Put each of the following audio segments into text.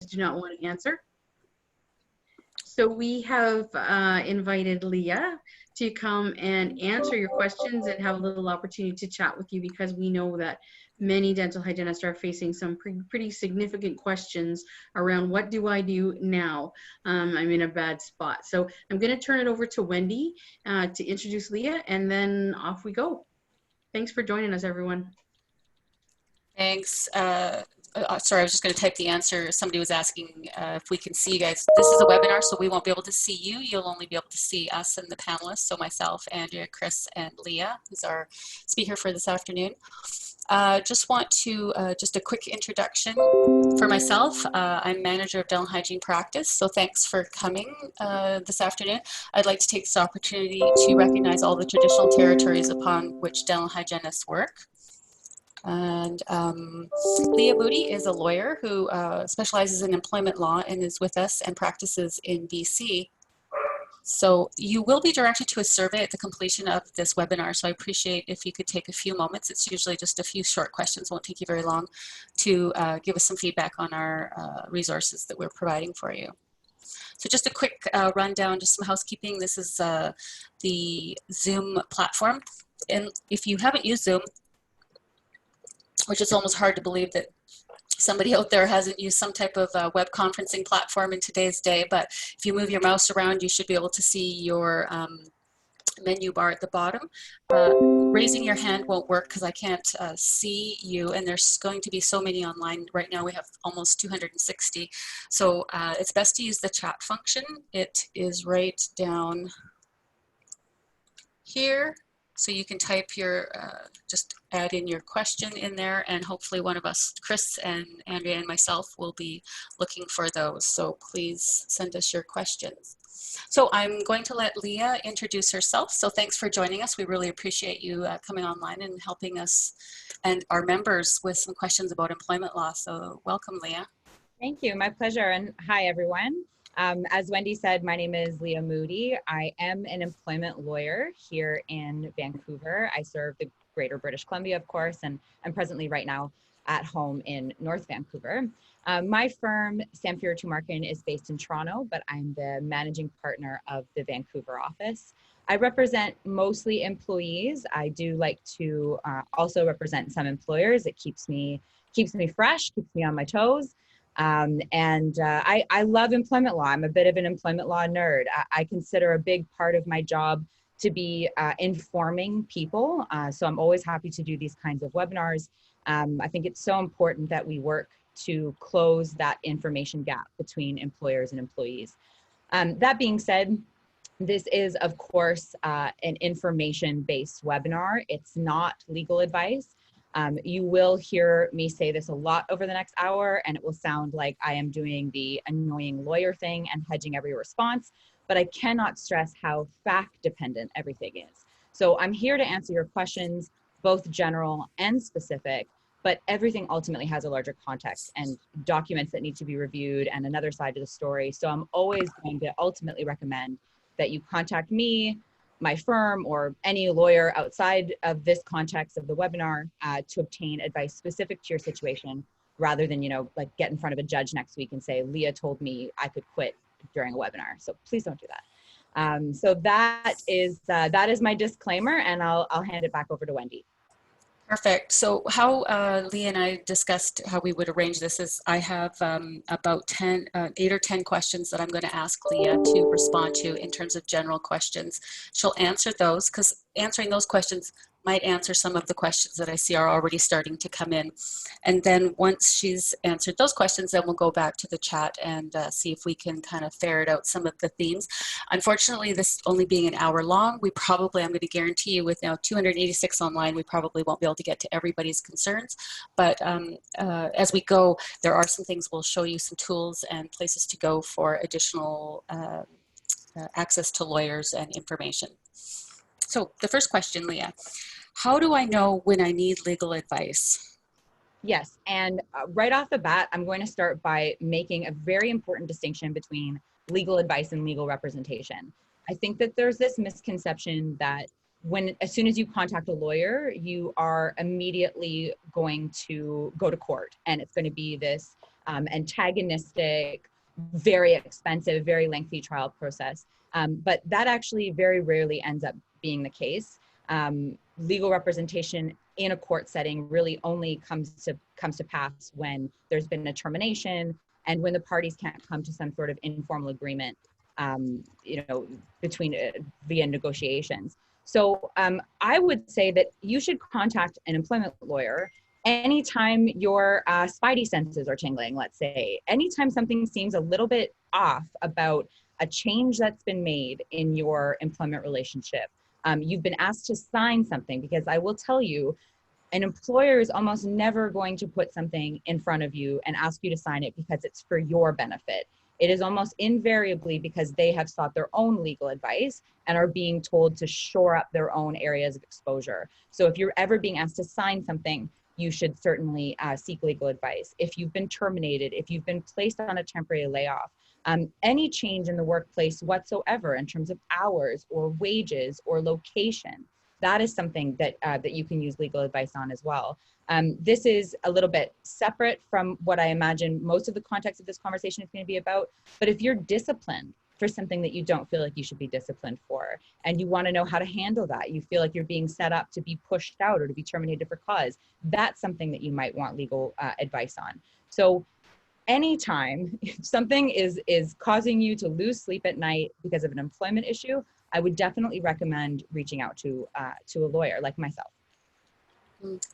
do not want to answer. So we have invited Lia to come and answer your questions and have a little opportunity to chat with you, because we know that many dental hygienists are facing some pretty significant questions around what do I do now? I'm in a bad spot. So I'm going to turn it over to Wendy to introduce Lia, and then off we go. Thanks for joining us, everyone. Thanks. Sorry, I was just going to type the answer. Somebody was asking if we can see you guys. This is a webinar, so we won't be able to see you. You'll only be able to see us and the panelists, so myself, Andrea, Chris, and Lia, who's our speaker for this afternoon. Just want to, just a quick introduction for myself. I'm manager of dental hygiene practice, so thanks for coming this afternoon. I'd like to take this opportunity to recognize all the traditional territories upon which dental hygienists work. And Lia Moody is a lawyer who specializes in employment law and is with us and practices in BC. So you will be directed to a survey at the completion of this webinar. So I appreciate if you could take a few moments. It's usually just a few short questions, won't take you very long, to give us some feedback on our resources that we're providing for you. So just a quick rundown, just some housekeeping. This is the Zoom platform. And if you haven't used Zoom, which is almost hard to believe that somebody out there hasn't used some type of web conferencing platform in today's day, but if you move your mouse around, you should be able to see your menu bar at the bottom. Raising your hand won't work because I can't see you, and there's going to be so many online. Right now we have almost 260. So it's best to use the chat function. It is right down here. So you can type your, just add in your question in there, and hopefully one of us, Chris and Andrea and myself, will be looking for those. So please send us your questions. So I'm going to let Lia introduce herself. So thanks for joining us. We really appreciate you coming online and helping us and our members with some questions about employment law. So welcome, Lia. Thank you, my pleasure, and hi everyone. As Wendy said, my name is Lia Moody. I am an employment lawyer here in Vancouver. I serve the Greater British Columbia, of course, and I'm presently right now at home in North Vancouver. My firm, Tumarking, is based in Toronto, but I'm the managing partner of the Vancouver office. I represent mostly employees. I do like to also represent some employers. It keeps me fresh, keeps me on my toes. I love employment law. I'm a bit of an employment law nerd. I consider a big part of my job to be informing people. So I'm always happy to do these kinds of webinars. I think it's so important that we work to close that information gap between employers and employees. That being said, this is, of course, an information-based webinar. It's not legal advice. You will hear me say this a lot over the next hour, and it will sound like I am doing the annoying lawyer thing and hedging every response, but I cannot stress how fact-dependent everything is. So I'm here to answer your questions, both general and specific, but everything ultimately has a larger context and documents that need to be reviewed and another side to the story. So I'm always going to ultimately recommend that you contact me, my firm, or any lawyer outside of this context of the webinar to obtain advice specific to your situation, rather than, like get in front of a judge next week and say, Lia told me I could quit during a webinar. So please don't do that. So that is my disclaimer, and I'll hand it back over to Wendy. Perfect. So how Lia and I discussed how we would arrange this is I have about 8 or 10 questions that I'm going to ask Lia to respond to in terms of general questions. She'll answer those, because answering those questions might answer some of the questions that I see are already starting to come in. And then once she's answered those questions, then we'll go back to the chat and see if we can kind of ferret out some of the themes. Unfortunately, this only being an hour long, we probably, I'm going to guarantee you with now 286 online, we probably won't be able to get to everybody's concerns. But as we go, there are some things we'll show you, some tools and places to go for additional access to lawyers and information. So the first question, Lia, how do I know when I need legal advice? Yes, and right off the bat, I'm going to start by making a very important distinction between legal advice and legal representation. I think that there's this misconception that as soon as you contact a lawyer, you are immediately going to go to court, and it's going to be this antagonistic, very expensive, very lengthy trial process. But that actually very rarely ends up being the case. Legal representation in a court setting really only comes to pass when there's been a termination and when the parties can't come to some sort of informal agreement, between via negotiations. So I would say that you should contact an employment lawyer anytime your spidey senses are tingling, let's say, anytime something seems a little bit off about a change that's been made in your employment relationship. You've been asked to sign something, because I will tell you, an employer is almost never going to put something in front of you and ask you to sign it because it's for your benefit. It is almost invariably because they have sought their own legal advice and are being told to shore up their own areas of exposure. So if you're ever being asked to sign something, you should certainly seek legal advice. If you've been terminated, if you've been placed on a temporary layoff, any change in the workplace whatsoever in terms of hours or wages or location, that is something that that you can use legal advice on as well. This is a little bit separate from what I imagine most of the context of this conversation is going to be about. But if you're disciplined for something that you don't feel like you should be disciplined for, and you want to know how to handle that, you feel like you're being set up to be pushed out or to be terminated for cause, that's something that you might want legal advice on. So anytime something is causing you to lose sleep at night because of an employment issue, I would definitely recommend reaching out to a lawyer like myself.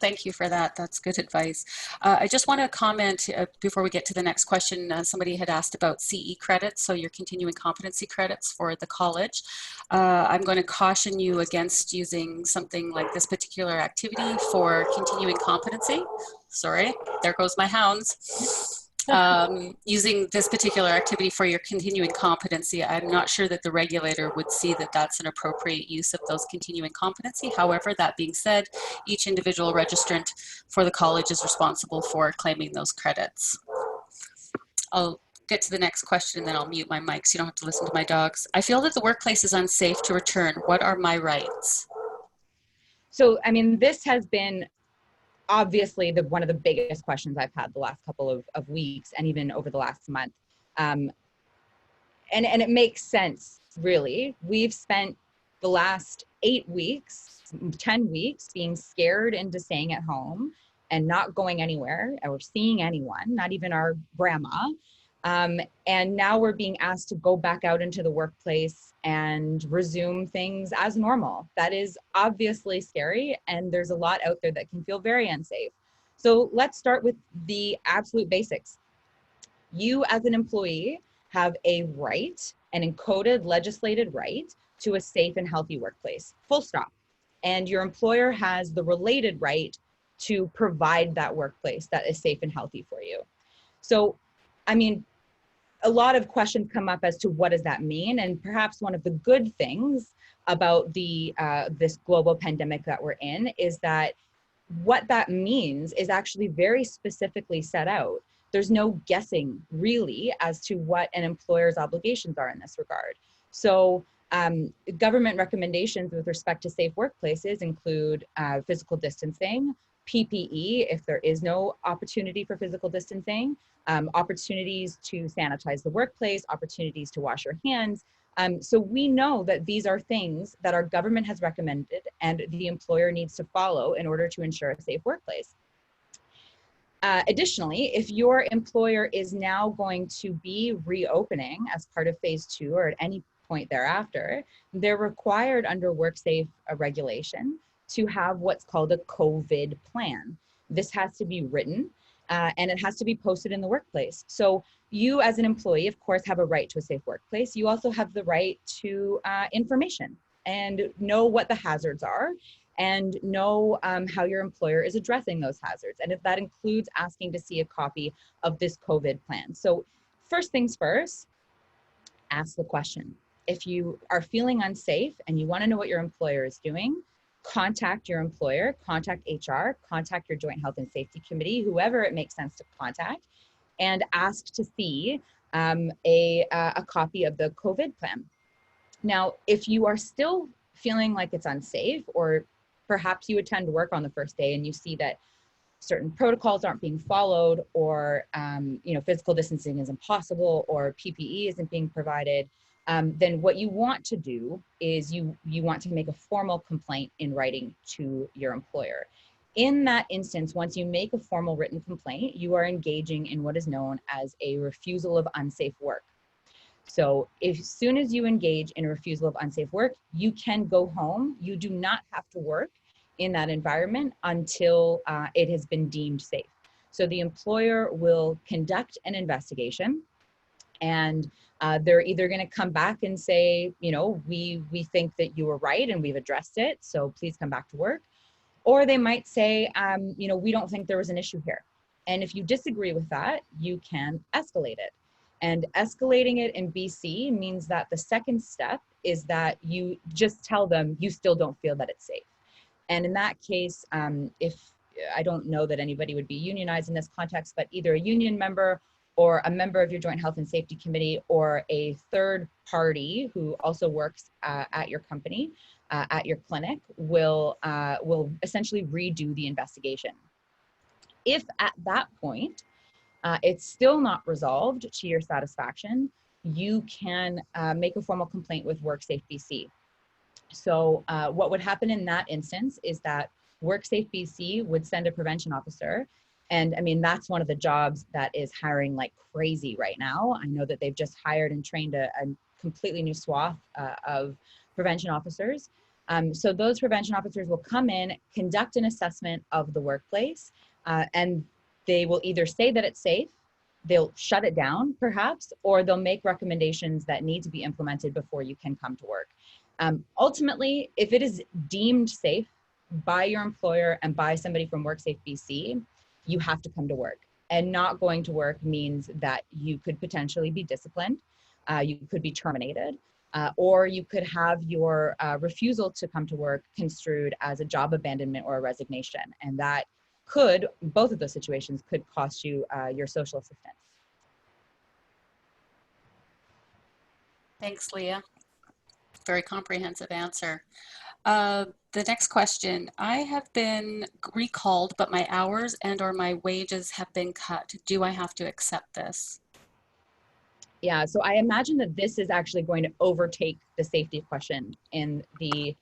Thank you for that. That's good advice. I just want to comment before we get to the next question. Somebody had asked about CE credits, so your continuing competency credits for the college. I'm going to caution you against using something like this particular activity for continuing competency. Sorry, there goes my hounds. Using this particular activity for your continuing competency, I'm not sure that the regulator would see that that's an appropriate use of those continuing competency. However, that being said, each individual registrant for the college is responsible for claiming those credits. I'll get to the next question and then I'll mute my mic so you don't have to listen to my dogs. I feel that the workplace is unsafe to return. What are my rights? So, I mean, this has been obviously one of the biggest questions I've had the last couple of weeks and even over the last month. And it makes sense, really. We've spent the last 8 weeks, 10 weeks being scared into staying at home and not going anywhere or seeing anyone, not even our grandma. And now we're being asked to go back out into the workplace and resume things as normal. That is obviously scary, and there's a lot out there that can feel very unsafe. So let's start with the absolute basics. You as an employee have a right, an encoded legislated right to a safe and healthy workplace, full stop. And your employer has the related right to provide that workplace that is safe and healthy for you. So, I mean, a lot of questions come up as to what does that mean, and perhaps one of the good things about this global pandemic that we're in is that what that means is actually very specifically set out. There's no guessing really as to what an employer's obligations are in this regard. So government recommendations with respect to safe workplaces include physical distancing, PPE if there is no opportunity for physical distancing, opportunities to sanitize the workplace, opportunities to wash your hands. So we know that these are things that our government has recommended and the employer needs to follow in order to ensure a safe workplace. Additionally, if your employer is now going to be reopening as part of phase 2 or at any point thereafter, they're required under WorkSafe regulation to have what's called a COVID plan. This has to be written and it has to be posted in the workplace. So you as an employee, of course, have a right to a safe workplace. You also have the right to information and know what the hazards are and know how your employer is addressing those hazards. And if that includes asking to see a copy of this COVID plan. So first things first, ask the question. If you are feeling unsafe and you want to know what your employer is doing, contact your employer, contact HR, contact your Joint Health and Safety Committee, whoever it makes sense to contact, and ask to see a copy of the COVID plan. Now, if you are still feeling like it's unsafe, or perhaps you attend work on the first day and you see that certain protocols aren't being followed, or physical distancing is impossible, or PPE isn't being provided, then what you want to do is you want to make a formal complaint in writing to your employer. In that instance, once you make a formal written complaint, you are engaging in what is known as a refusal of unsafe work. So as soon as you engage in a refusal of unsafe work, you can go home. You do not have to work in that environment until it has been deemed safe. So the employer will conduct an investigation, and they're either going to come back and say, we think that you were right and we've addressed it, so please come back to work. Or they might say, we don't think there was an issue here. And if you disagree with that, you can escalate it. And escalating it in BC means that the second step is that you just tell them you still don't feel that it's safe. And in that case, if I don't know that anybody would be unionized in this context, but either a union member or a member of your Joint Health and Safety Committee or a third party who also works at your company, at your clinic, will essentially redo the investigation. If at that point it's still not resolved to your satisfaction, you can make a formal complaint with WorkSafe BC. So what would happen in that instance is that WorkSafe BC would send a prevention officer. And I mean, that's one of the jobs that is hiring like crazy right now. I know that they've just hired and trained a completely new swath of prevention officers. So those prevention officers will come in, conduct an assessment of the workplace, and they will either say that it's safe, they'll shut it down perhaps, or they'll make recommendations that need to be implemented before you can come to work. Ultimately, if it is deemed safe by your employer and by somebody from WorkSafe BC, you have to come to work. And not going to work means that you could potentially be disciplined, you could be terminated, or you could have your refusal to come to work construed as a job abandonment or a resignation. And that could, both of those situations could cost you your social assistance. Thanks, Leah. Very comprehensive answer. The next question, I have been recalled, but my hours and/or my wages have been cut. Do I have to accept this? Yeah, so I imagine that this is actually going to overtake the safety question in the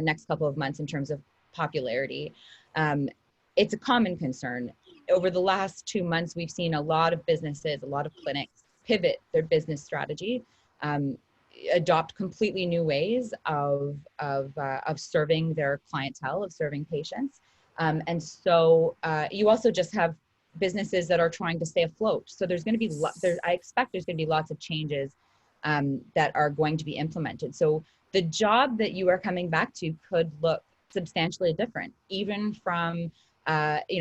next couple of months in terms of popularity. It's a common concern. Over the last 2 months, we've seen a lot of businesses, a lot of clinics pivot their business strategy, adopt completely new ways of serving their clientele, of serving patients. And so you also just have businesses that are trying to stay afloat. So there's going to be, I expect there's going to be lots of changes that are going to be implemented. So the job that you are coming back to could look substantially different, even from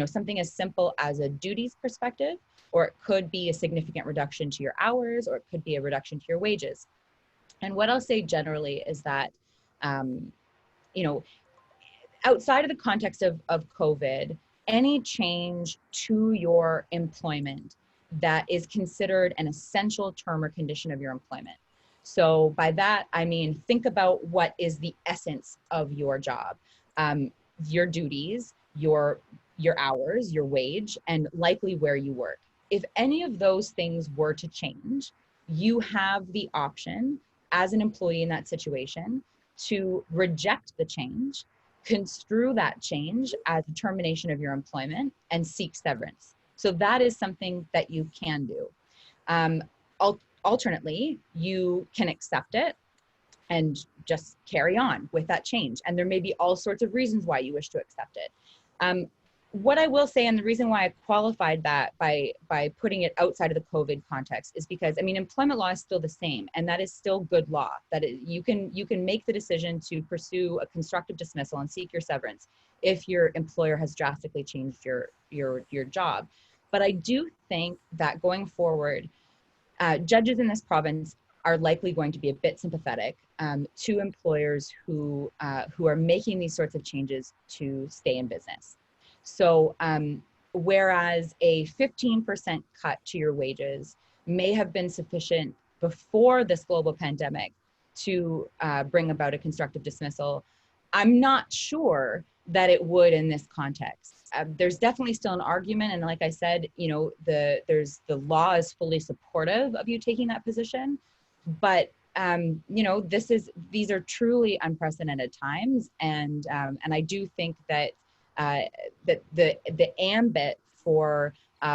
something as simple as a duties perspective, or it could be a significant reduction to your hours, or it could be a reduction to your wages. And what I'll say generally is that, outside of the context of COVID, any change to your employment that is considered an essential term or condition of your employment. So by that, I mean, think about what is the essence of your job, your duties, your hours, your wage, and likely where you work. If any of those things were to change, you have the option as an employee in that situation to reject the change, construe that change as a termination of your employment, and seek severance. So that is something that you can do. Alternately, you can accept it and just carry on with that change. And there may be all sorts of reasons why you wish to accept it. What I will say, and the reason why I qualified that by putting it outside of the COVID context, is because, I mean, employment law is still the same, and that is still good law. That you can make the decision to pursue a constructive dismissal and seek your severance if your employer has drastically changed your job. But I do think that going forward, judges in this province are likely going to be a bit sympathetic to employers who are making these sorts of changes to stay in business. So whereas a 15% cut to your wages may have been sufficient before this global pandemic to bring about a constructive dismissal, I'm not sure that it would in this context. there's definitely still an argument. And like I said, you know, the law is fully supportive of you taking that position. But, you know, these are truly unprecedented times. And I do think that, that the ambit for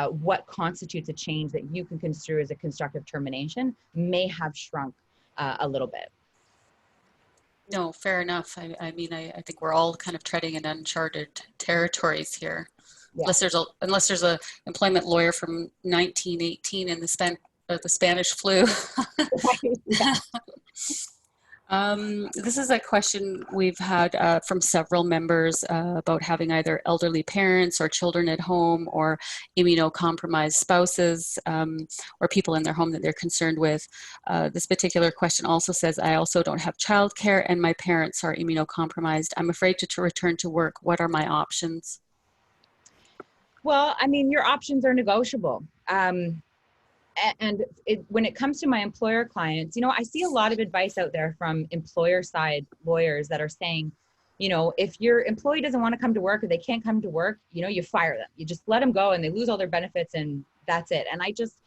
what constitutes a change that you can construe as a constructive termination may have shrunk a little bit. No, fair enough. I mean, I think we're all kind of treading in uncharted territories here. Yeah. Unless there's a employment lawyer from 1918 in the Spanish flu. Yeah. This is a question we've had from several members about having either elderly parents or children at home, or immunocompromised spouses, or people in their home that they're concerned with. This particular question also says, I also don't have childcare and my parents are immunocompromised. I'm afraid to return to work. What are my options? Well, I mean, your options are negotiable. And when it comes to my employer clients, you know, I see a lot of advice out there from employer side lawyers that are saying, you know, if your employee doesn't want to come to work or they can't come to work, you know, you fire them. You just let them go and they lose all their benefits and that's it. And I just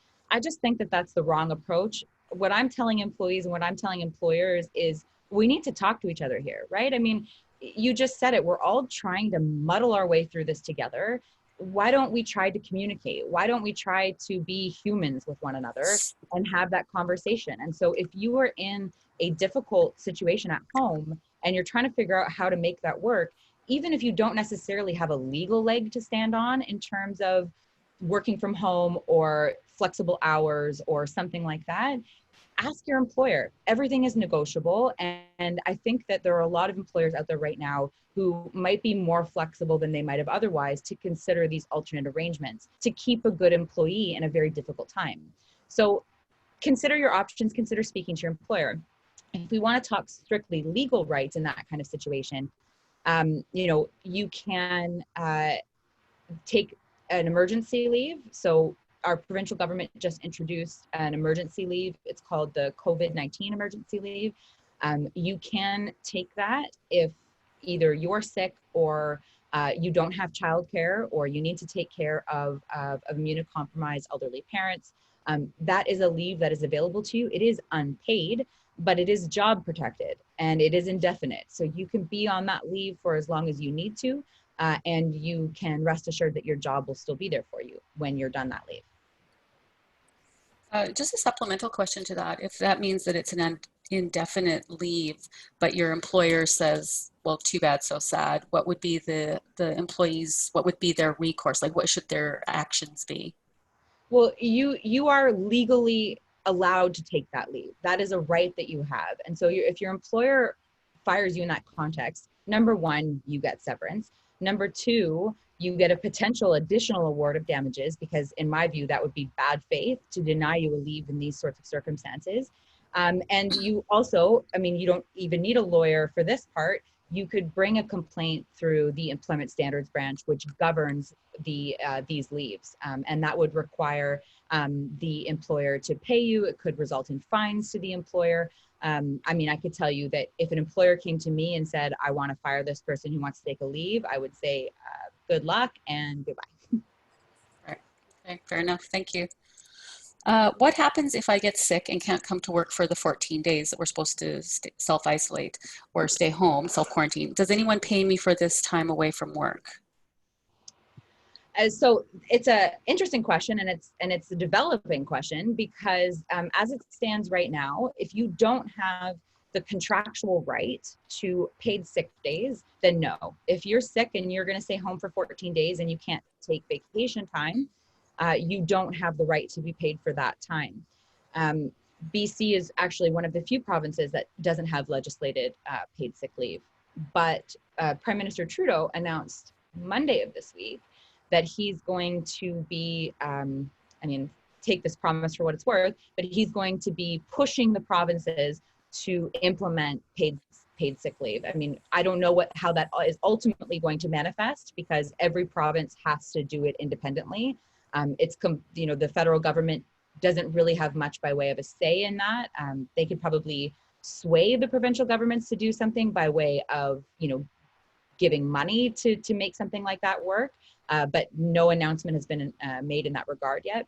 think that that's the wrong approach. What I'm telling employees and what I'm telling employers is we need to talk to each other here, right? I mean, you just said it. We're all trying to muddle our way through this together. Why don't we try to communicate? Why don't we try to be humans with one another and have that conversation? And so if you are in a difficult situation at home and you're trying to figure out how to make that work, even if you don't necessarily have a legal leg to stand on in terms of working from home or flexible hours or something like that, ask your employer. Everything is negotiable. And I think that there are a lot of employers out there right now who might be more flexible than they might have otherwise to consider these alternate arrangements to keep a good employee in a very difficult time. So consider your options, consider speaking to your employer. If we want to talk strictly legal rights in that kind of situation, you know, you can take an emergency leave. So our provincial government just introduced an emergency leave. It's called the COVID-19 emergency leave. You can take that if either you're sick or you don't have childcare or you need to take care of immunocompromised elderly parents. That is a leave that is available to you. It is unpaid, but it is job protected and it is indefinite. So you can be on that leave for as long as you need to, and you can rest assured that your job will still be there for you when you're done that leave. Just a supplemental question to that. If that means that it's an indefinite leave, but your employer says, well, too bad, so sad, what would be the employees, what would be their recourse? Like, what should their actions be? Well, you are legally allowed to take that leave. That is a right that you have. And so if your employer fires you in that context, number one, you get severance. Number two, you get a potential additional award of damages because in my view, that would be bad faith to deny you a leave in these sorts of circumstances. And you also, I mean, you don't even need a lawyer for this part. You could bring a complaint through the Employment Standards Branch, which governs these leaves. And that would require the employer to pay you. It could result in fines to the employer. I mean, I could tell you that if an employer came to me and said, I want to fire this person who wants to take a leave, I would say, good luck and goodbye. Right. Okay, fair enough. Thank you. What happens if I get sick and can't come to work for the 14 days that we're supposed to self-isolate or stay home, self-quarantine? Does anyone pay me for this time away from work? So it's an interesting question, and it's a developing question because as it stands right now, if you don't have the contractual right to paid sick days, then no. If you're sick and you're going to stay home for 14 days and you can't take vacation time, you don't have the right to be paid for that time. BC is actually one of the few provinces that doesn't have legislated paid sick leave. But Prime Minister Trudeau announced Monday of this week that he's going to be, I mean, take this promise for what it's worth, but he's going to be pushing the provinces to implement paid sick leave. I mean, I don't know how that is ultimately going to manifest because every province has to do it independently. You know, the federal government doesn't really have much by way of a say in that. They could probably sway the provincial governments to do something by way of, you know, giving money to make something like that work. but no announcement has been made in that regard yet.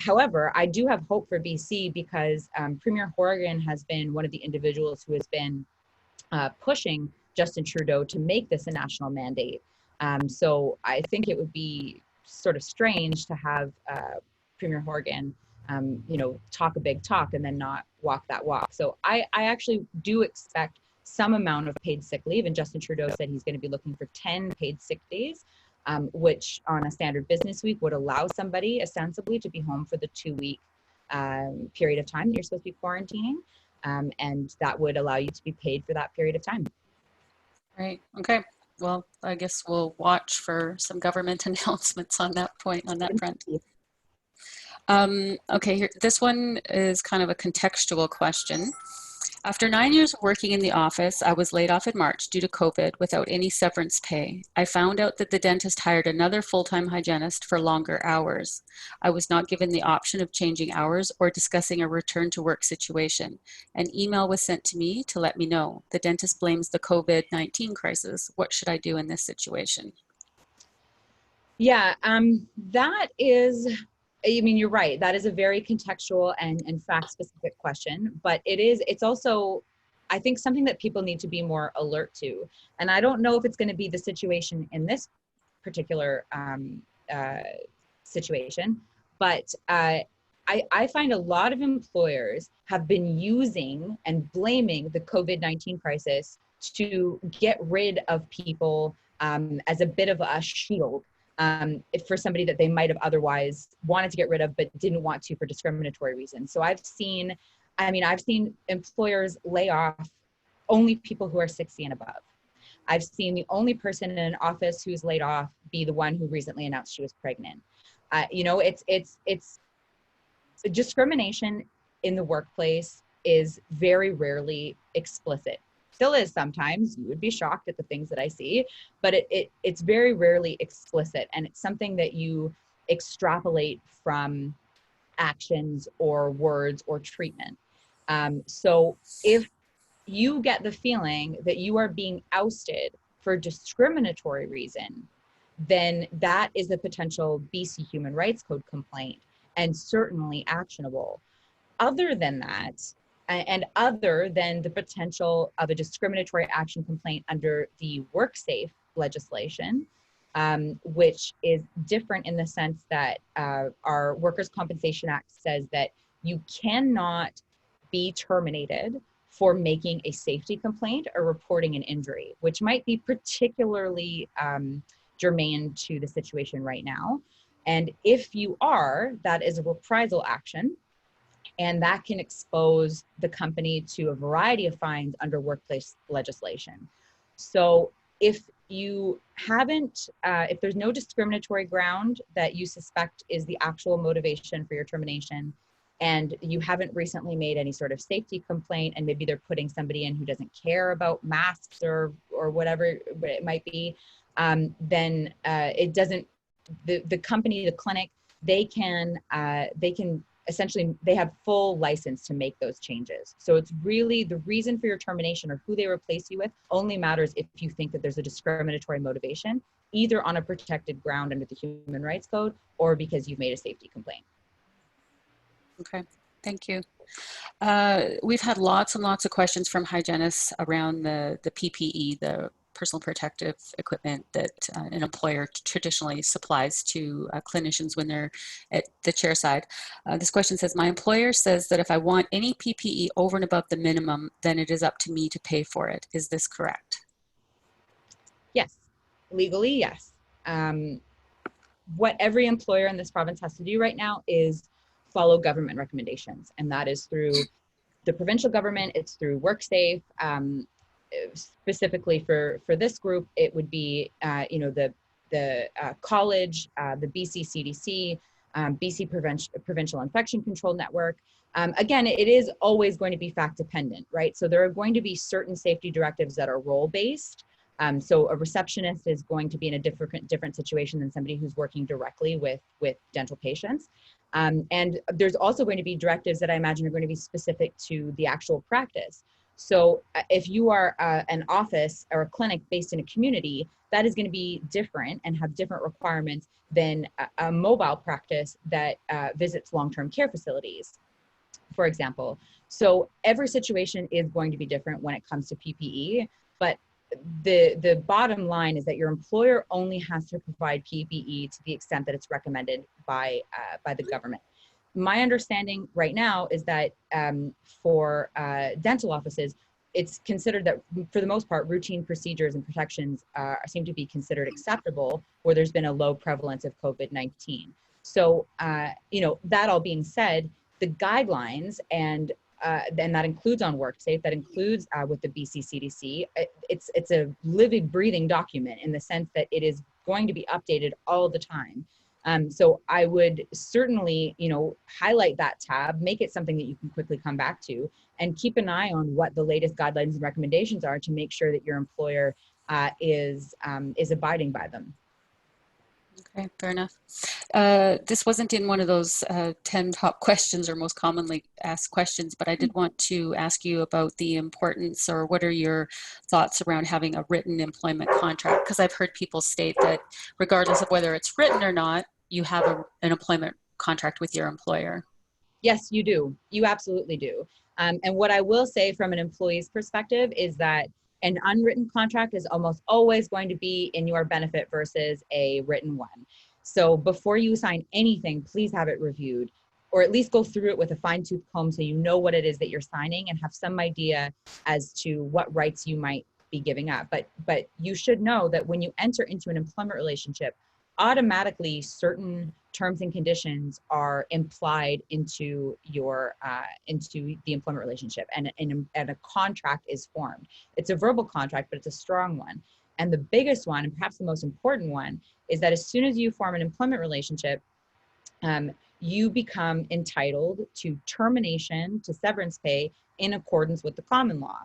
However, I do have hope for BC because Premier Horgan has been one of the individuals who has been pushing Justin Trudeau to make this a national mandate. So I think it would be sort of strange to have Premier Horgan, talk a big talk and then not walk that walk. So I actually do expect some amount of paid sick leave, and Justin Trudeau said he's going to be looking for 10 paid sick days, which on a standard business week would allow somebody ostensibly to be home for the 2-week period of time that you're supposed to be quarantining. And that would allow you to be paid for that period of time. Right. Okay. Well, I guess we'll watch for some government announcements on that point, on that front. Okay, here, this one is kind of a contextual question. After 9 years working in the office, I was laid off in March due to COVID without any severance pay. I found out that the dentist hired another full-time hygienist for longer hours. I was not given the option of changing hours or discussing a return to work situation. An email was sent to me to let me know. The dentist blames the COVID-19 crisis. What should I do in this situation? Yeah, that is, I mean, you're right. That is a very contextual and fact-specific question, but it's also, I think, something that people need to be more alert to. And I don't know if it's going to be the situation in this particular situation, but I find a lot of employers have been using and blaming the COVID-19 crisis to get rid of people as a bit of a shield. For somebody that they might have otherwise wanted to get rid of, but didn't want to for discriminatory reasons. So I've seen employers lay off only people who are 60 and above. I've seen the only person in an office who's laid off be the one who recently announced she was pregnant. It's discrimination in the workplace is very rarely explicit. Still is sometimes. You would be shocked at the things that I see, but it's very rarely explicit, and it's something that you extrapolate from actions or words or treatment. So if you get the feeling that you are being ousted for discriminatory reason, then that is a potential BC Human Rights Code complaint and certainly actionable. Other than that, and other than the potential of a discriminatory action complaint under the WorkSafe legislation, which is different in the sense that our Workers' Compensation Act says that you cannot be terminated for making a safety complaint or reporting an injury, which might be particularly germane to the situation right now. And if you are, that is a reprisal action. And that can expose the company to a variety of fines under workplace legislation. So if you haven't, if there's no discriminatory ground that you suspect is the actual motivation for your termination, and you haven't recently made any sort of safety complaint, and maybe they're putting somebody in who doesn't care about masks or whatever it might be, then it doesn't, the company, the clinic, they can essentially, they have full license to make those changes. So it's really the reason for your termination or who they replace you with only matters if you think that there's a discriminatory motivation, either on a protected ground under the Human Rights Code or because you've made a safety complaint. Okay, thank you. We've had lots and lots of questions from hygienists around the PPE, the personal protective equipment that an employer traditionally supplies to clinicians when they're at the chair side. This question says, my employer says that if I want any PPE over and above the minimum, then it is up to me to pay for it. Is this correct? Yes, legally, yes. What every employer in this province has to do right now is follow government recommendations, and that is through the provincial government, it's through WorkSafe. Specifically for this group, it would be the college, the BC CDC, BC Provincial Infection Control Network. Again, it is always going to be fact dependent, right? So there are going to be certain safety directives that are role based. So a receptionist is going to be in a different situation than somebody who's working directly with dental patients. And there's also going to be directives that I imagine are going to be specific to the actual practice. So if you are an office or a clinic based in a community, that is going to be different and have different requirements than a mobile practice that visits long-term care facilities, for example. So every situation is going to be different when it comes to PPE, but the bottom line is that your employer only has to provide PPE to the extent that it's recommended by the government. My understanding right now is that for dental offices, it's considered that for the most part, routine procedures and protections seem to be considered acceptable where there's been a low prevalence of COVID-19. So, that all being said, the guidelines and that includes on WorkSafe, that includes with the BC CDC. It's a living, breathing document in the sense that it is going to be updated all the time. So I would certainly, highlight that tab, make it something that you can quickly come back to, and keep an eye on what the latest guidelines and recommendations are to make sure that your employer is abiding by them. Okay, fair enough. This wasn't in one of those 10 top questions or most commonly asked questions, but I did want to ask you about the importance, or what are your thoughts around having a written employment contract? Because I've heard people state that regardless of whether it's written or not, you have an employment contract with your employer. Yes, you do. You absolutely do. And what I will say from an employee's perspective is that an unwritten contract is almost always going to be in your benefit versus a written one. So before you sign anything, please have it reviewed, or at least go through it with a fine-tooth comb so you know what it is that you're signing and have some idea as to what rights you might be giving up. But you should know that when you enter into an employment relationship, automatically certain terms and conditions are implied into your into the employment relationship, and a contract is formed. It's a verbal contract, but it's a strong one. And the biggest one, and perhaps the most important one, is that as soon as you form an employment relationship, you become entitled to termination, to severance pay in accordance with the common law.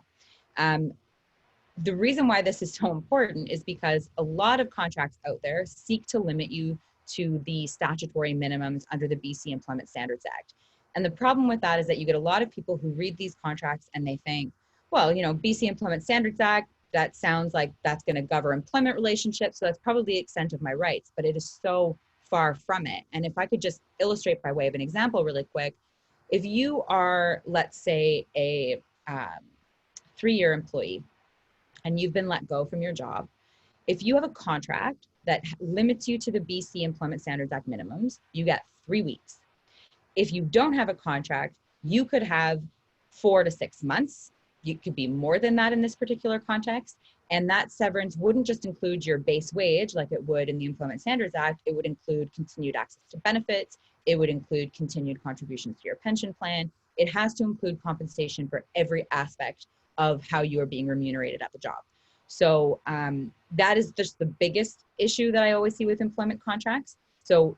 The reason why this is so important is because a lot of contracts out there seek to limit you to the statutory minimums under the BC Employment Standards Act. And the problem with that is that you get a lot of people who read these contracts and they think, well, BC Employment Standards Act, that sounds like that's going to govern employment relationships, so that's probably the extent of my rights, but it is so far from it. And if I could just illustrate by way of an example really quick, if you are, let's say, a 3-year employee, and you've been let go from your job, if you have a contract that limits you to the BC Employment Standards Act minimums, you get 3 weeks. If you don't have a contract, you could have 4 to 6 months. You could be more than that in this particular context. And that severance wouldn't just include your base wage like it would in the Employment Standards Act. It would include continued access to benefits. It would include continued contributions to your pension plan. It has to include compensation for every aspect of how you are being remunerated at the job. So that is just the biggest issue that I always see with employment contracts. So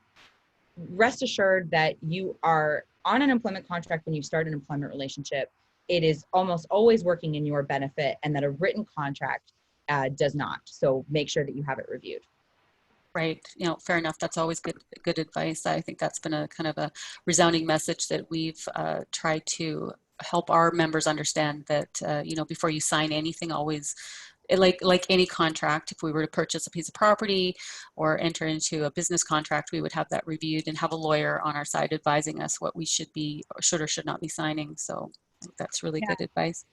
rest assured that you are on an employment contract when you start an employment relationship. It is almost always working in your benefit, and that a written contract does not. So make sure that you have it reviewed. Right. Fair enough. That's always good advice. I think that's been a kind of a resounding message that we've tried to help our members understand, that, before you sign anything, always, like any contract, if we were to purchase a piece of property or enter into a business contract, we would have that reviewed and have a lawyer on our side advising us what we should be, or should not be signing. So I think that's really good advice.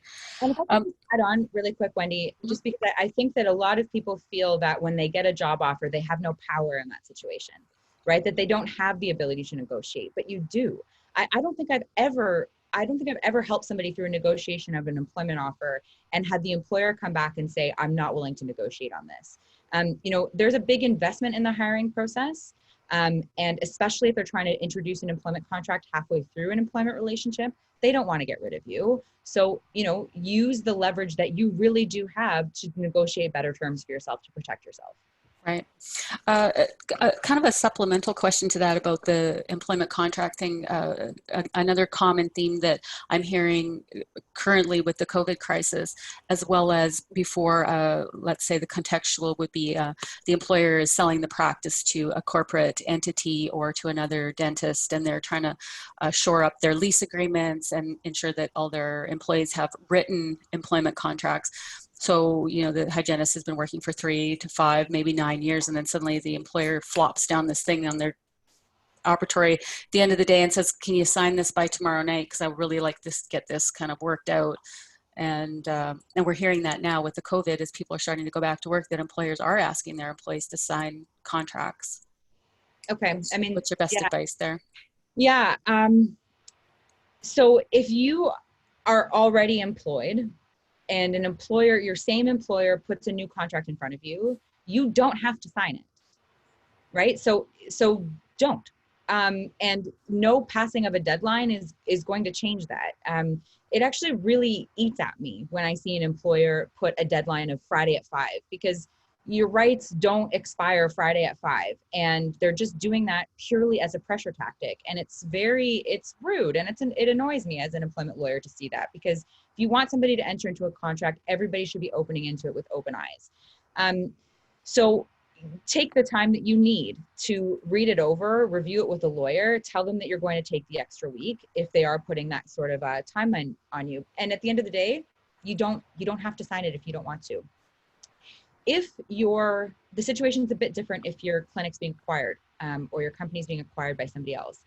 And if I can add on really quick, Wendy, just because I think that a lot of people feel that when they get a job offer, they have no power in that situation, right? That they don't have the ability to negotiate, but you do. I don't think I've ever helped somebody through a negotiation of an employment offer and had the employer come back and say, I'm not willing to negotiate on this. There's a big investment in the hiring process. And especially if they're trying to introduce an employment contract halfway through an employment relationship, they don't want to get rid of you. So, use the leverage that you really do have to negotiate better terms for yourself to protect yourself. Right. Kind of a supplemental question to that about the employment contracting. Another common theme that I'm hearing currently with the COVID crisis, as well as before, let's say the contextual would be the employer is selling the practice to a corporate entity or to another dentist, and they're trying to shore up their lease agreements and ensure that all their employees have written employment contracts. So, you know, the hygienist has been working for 3 to 5, maybe 9 years, and then suddenly the employer flops down this thing on their operatory at the end of the day and says, can you sign this by tomorrow night? Because I would really like this, get this kind of worked out. And we're hearing that now with the COVID as people are starting to go back to work, that employers are asking their employees to sign contracts. Okay. I mean, what's your best advice there? Yeah. So if you are already employed, and an employer, your same employer, puts a new contract in front of you, you don't have to sign it, right? So don't. And no passing of a deadline is going to change that. It actually really eats at me when I see an employer put a deadline of Friday at 5, because your rights don't expire Friday at 5, and they're just doing that purely as a pressure tactic. And it's rude, and it annoys me as an employment lawyer to see that, because if you want somebody to enter into a contract, everybody should be opening into it with open eyes. So take the time that you need to read it over, review it with a lawyer, tell them that you're going to take the extra week if they are putting that sort of a timeline on you. And at the end of the day, you don't have to sign it if you don't want to. If the situation is a bit different, if your clinic's being acquired or your company's being acquired by somebody else,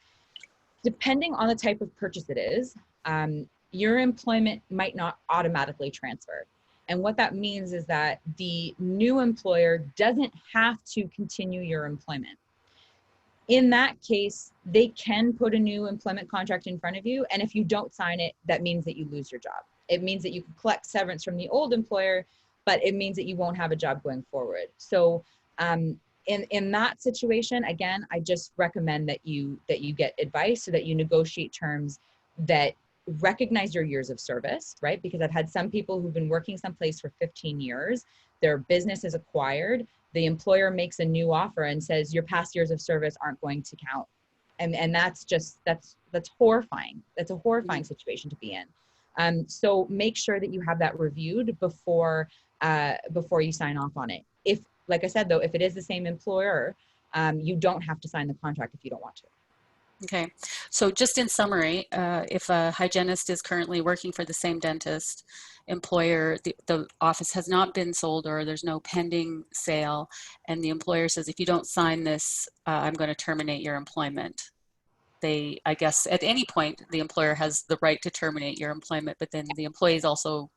depending on the type of purchase it is, your employment might not automatically transfer. And what that means is that the new employer doesn't have to continue your employment. In that case, they can put a new employment contract in front of you. And if you don't sign it, that means that you lose your job. It means that you can collect severance from the old employer, but it means that you won't have a job going forward. So in that situation, again, I just recommend that you get advice so that you negotiate terms that recognize your years of service, right? Because I've had some people who've been working someplace for 15 years, their business is acquired, the employer makes a new offer and says your past years of service aren't going to count. And that's horrifying. That's a horrifying situation to be in. So make sure that you have that reviewed before you sign off on it. If, like I said, though, if it is the same employer, you don't have to sign the contract if you don't want to. Okay, so just in summary, if a hygienist is currently working for the same dentist employer, the office has not been sold or there's no pending sale, and the employer says, if you don't sign this, I'm going to terminate your employment. I guess at any point, the employer has the right to terminate your employment, but then the employee is also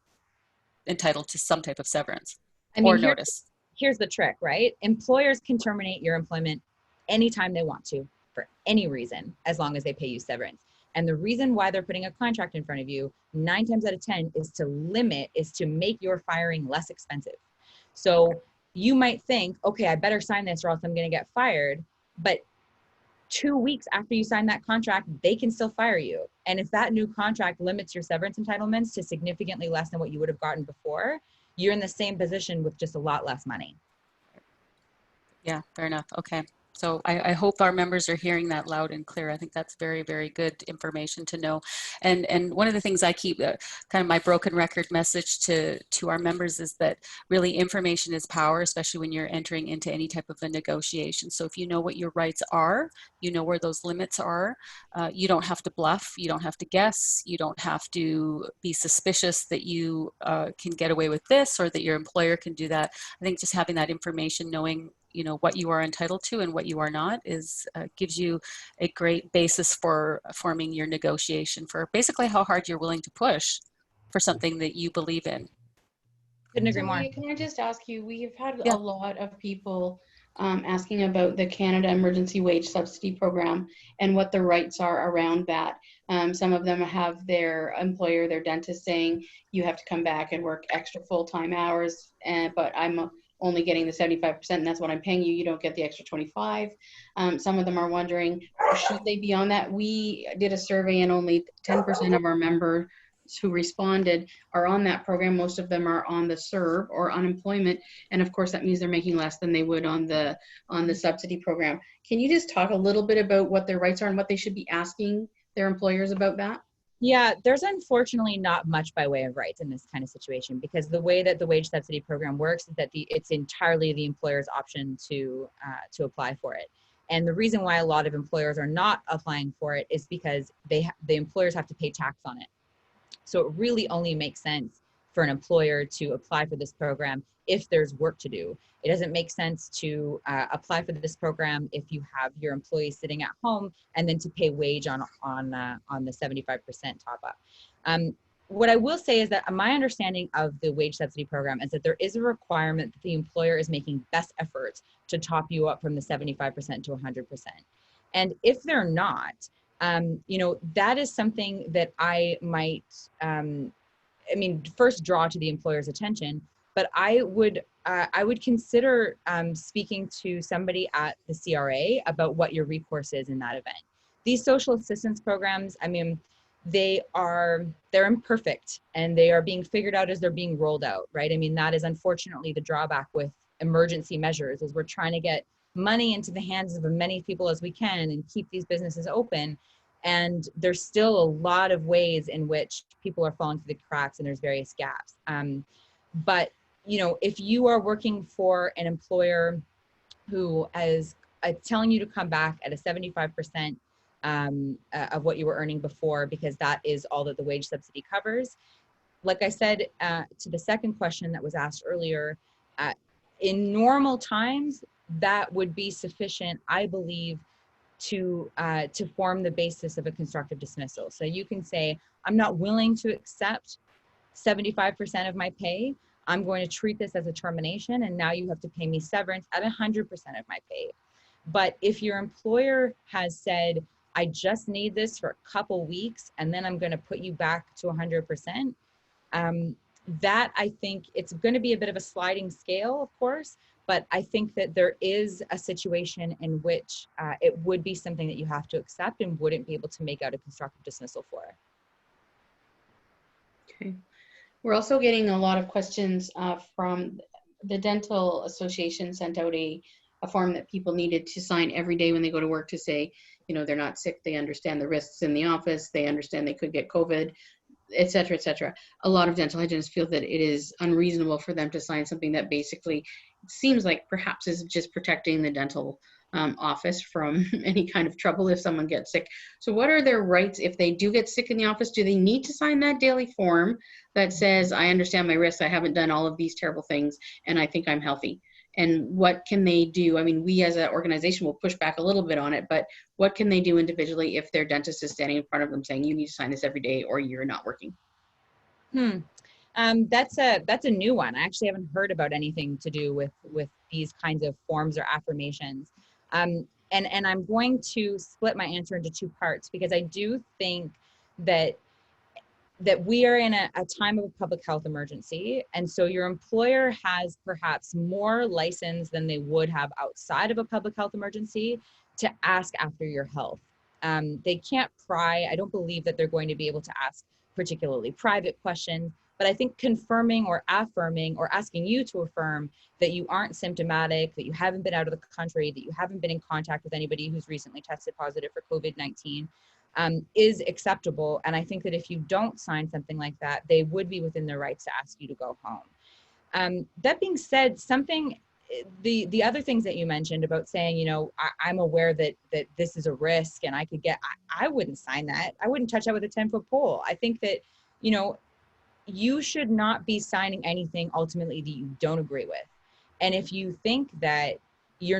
entitled to some type of severance or notice. Here's the trick, right? Employers can terminate your employment anytime they want to, for any reason, as long as they pay you severance. And the reason why they're putting a contract in front of you 9 times out of 10 is to make your firing less expensive. So you might think, okay, I better sign this or else I'm going to get fired. But 2 weeks after you sign that contract, they can still fire you. And if that new contract limits your severance entitlements to significantly less than what you would have gotten before, you're in the same position with just a lot less money. Yeah, fair enough. Okay. So I hope our members are hearing that loud and clear. I think that's very, very good information to know. And one of the things I keep kind of my broken record message to our members is that really information is power, especially when you're entering into any type of a negotiation. So if you know what your rights are, you know where those limits are, you don't have to bluff, you don't have to guess, you don't have to be suspicious that you can get away with this or that your employer can do that. I think just having that information, knowing what you are entitled to and what you are not gives you a great basis for forming your negotiation for basically how hard you're willing to push for something that you believe in. Couldn't agree more. Can I just ask you, we've had a lot of people asking about the Canada Emergency Wage Subsidy Program and what the rights are around that. Some of them have their employer, their dentist, saying you have to come back and work extra full-time hours, but I'm only getting the 75% and that's what I'm paying you. You don't get the extra 25. Some of them are wondering, should they be on that? We did a survey and only 10% of our members who responded are on that program. Most of them are on the CERB or unemployment, and of course that means they're making less than they would on the subsidy program. Can you just talk a little bit about what their rights are and what they should be asking their employers about that? Yeah, there's unfortunately not much by way of rights in this kind of situation, because the way that the wage subsidy program works is that it's entirely the employer's option to apply for it. And the reason why a lot of employers are not applying for it is because the employers have to pay tax on it. So it really only makes sense for an employer to apply for this program if there's work to do. It doesn't make sense to apply for this program if you have your employees sitting at home and then to pay wage on the 75% top up. What I will say is that my understanding of the wage subsidy program is that there is a requirement that the employer is making best efforts to top you up from the 75% to 100%. And if they're not, that is something that I might, first draw to the employer's attention, but I would consider speaking to somebody at the CRA about what your recourse is in that event. These social assistance programs, they're imperfect and they are being figured out as they're being rolled out, right? That is unfortunately the drawback with emergency measures, is we're trying to get money into the hands of as many people as we can and keep these businesses open. And there's still a lot of ways in which people are falling through the cracks and there's various gaps. But if you are working for an employer who is telling you to come back at a 75% of what you were earning before, because that is all that the wage subsidy covers. Like I said, to the second question that was asked earlier, in normal times, that would be sufficient, I believe, to form the basis of a constructive dismissal. So you can say, I'm not willing to accept 75% of my pay. I'm going to treat this as a termination, and now you have to pay me severance at 100% of my pay. But if your employer has said, I just need this for a couple weeks, and then I'm going to put you back to 100%, that I think it's going to be a bit of a sliding scale, of course, but I think that there is a situation in which it would be something that you have to accept and wouldn't be able to make out a constructive dismissal for. Okay. We're also getting a lot of questions from the Dental Association. Sent out a form that people needed to sign every day when they go to work to say, they're not sick, they understand the risks in the office, they understand they could get COVID, et cetera, et cetera. A lot of dental hygienists feel that it is unreasonable for them to sign something that basically seems like perhaps is just protecting the dental office from any kind of trouble if someone gets sick. So what are their rights if they do get sick in the office? Do they need to sign that daily form that says, I understand my risks, I haven't done all of these terrible things, and I think I'm healthy? And what can they do? We as an organization will push back a little bit on it, but what can they do individually if their dentist is standing in front of them saying, you need to sign this every day or you're not working? That's a new one. I actually haven't heard about anything to do with these kinds of forms or affirmations. And I'm going to split my answer into two parts, because I do think that we are in a time of a public health emergency. And so your employer has perhaps more license than they would have outside of a public health emergency to ask after your health. They can't pry. I don't believe that they're going to be able to ask particularly private questions, but I think confirming or affirming or asking you to affirm that you aren't symptomatic, that you haven't been out of the country, that you haven't been in contact with anybody who's recently tested positive for COVID-19 is acceptable. And I think that if you don't sign something like that, they would be within their rights to ask you to go home. That being said, the other things that you mentioned about saying, I'm aware that this is a risk and I could get, I wouldn't sign that. I wouldn't touch that with a 10-foot pole. I think that, you should not be signing anything ultimately that you don't agree with. And if you think that you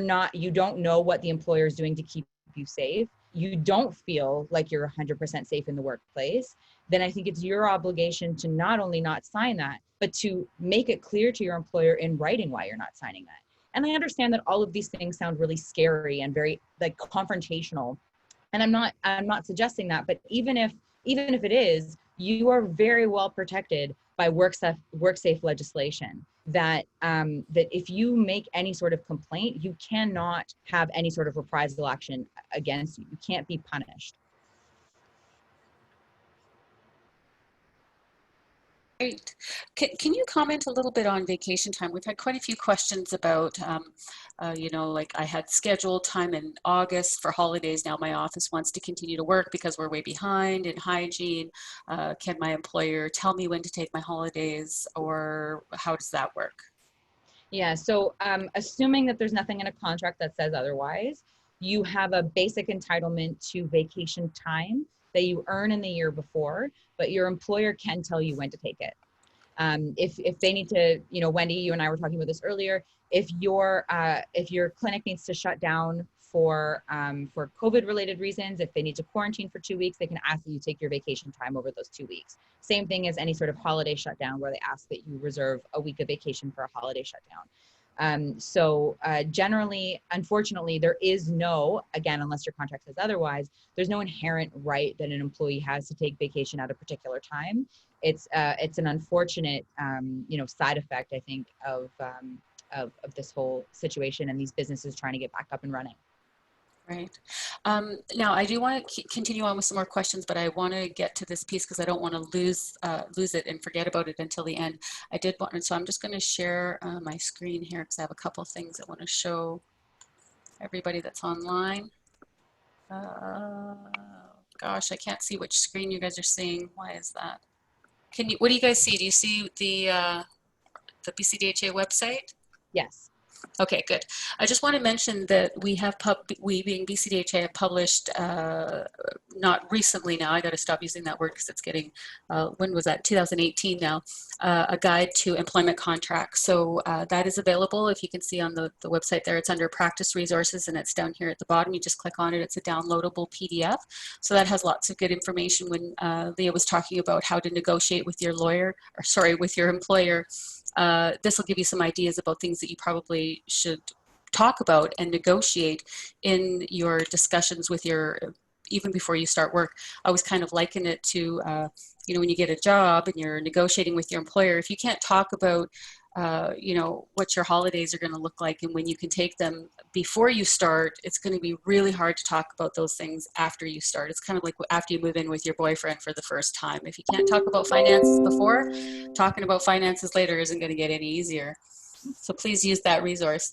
don't know what the employer is doing to keep you safe, you don't feel like you're 100% safe in the workplace, then I think it's your obligation to not only not sign that, but to make it clear to your employer in writing why you're not signing that. And I understand that all of these things sound really scary and very confrontational. And I'm not suggesting that, but even if it is, you are very well protected by WorkSafe legislation that if you make any sort of complaint, you cannot have any sort of reprisal action against you. You can't be punished. Great. Can you comment a little bit on vacation time? We've had quite a few questions about, you know, like I had scheduled time in August for holidays. Now my office wants to continue to work because we're way behind in hygiene. Can my employer tell me when to take my holidays, or how does that work? Yeah, so assuming that there's nothing in a contract that says otherwise, you have a basic entitlement to vacation time that you earn in the year before, but your employer can tell you when to take it. If they need to, you know, Wendy, you and I were talking about this earlier. If your clinic needs to shut down for COVID-related reasons, if they need to quarantine for 2 weeks, they can ask that you take your vacation time over those 2 weeks. Same thing as any sort of holiday shutdown where they ask that you reserve a week of vacation for a holiday shutdown. Generally, unfortunately, there is no, again, unless your contract says otherwise, there's no inherent right that an employee has to take vacation at a particular time. It's an unfortunate, you know, side effect, I think, of this whole situation and these businesses trying to get back up and running. Right. Now, I do want to continue on with some more questions, but I want to get to this piece because I don't want to lose it and forget about it until the end. I did want, and so I'm just going to share my screen here because I have a couple of things I want to show everybody that's online. Gosh, I can't see which screen you guys are seeing. Why is that? Can you? What do you guys see? Do you see the BCDHA website? Yes. Okay, good. I just want to mention that we being BCDHA have published, not recently now, I got to stop using that word because it's getting, when was that? 2018 now, a guide to employment contracts. So that is available. If you can see on the website there, it's under practice resources and it's down here at the bottom. You just click on it. It's a downloadable PDF. So that has lots of good information. When Leah was talking about how to negotiate with your lawyer, or sorry, with your employer, this will give you some ideas about things that you probably should talk about and negotiate in your discussions with even before you start work. I always kind of liken it to, you know, when you get a job and you're negotiating with your employer, if you can't talk about, you know, what your holidays are going to look like and when you can take them before you start, it's going to be really hard to talk about those things after you start. It's kind of like after you move in with your boyfriend for the first time. If you can't talk about finances before, talking about finances later isn't going to get any easier. So please use that resource.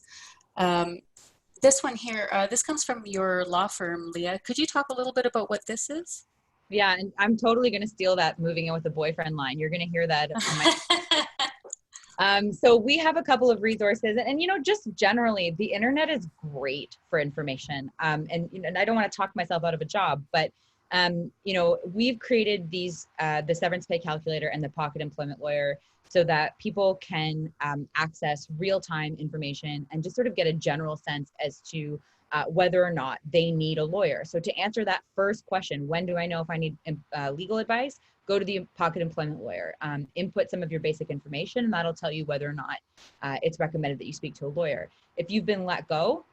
This one here, this comes from your law firm, Leah. Could you talk a little bit about what this is? Yeah, and I'm totally going to steal that moving in with a boyfriend line. You're going to hear that on my so we have a couple of resources and, you know, just generally the internet is great for information. And, you know, and I don't want to talk myself out of a job, but, you know, we've created these, the severance pay calculator and the pocket employment lawyer so that people can access real-time information and just sort of get a general sense as to whether or not they need a lawyer. So to answer that first question, when do I know if I need legal advice? Go to the pocket employment lawyer, input some of your basic information, and that'll tell you whether or not it's recommended that you speak to a lawyer. If you've been let go,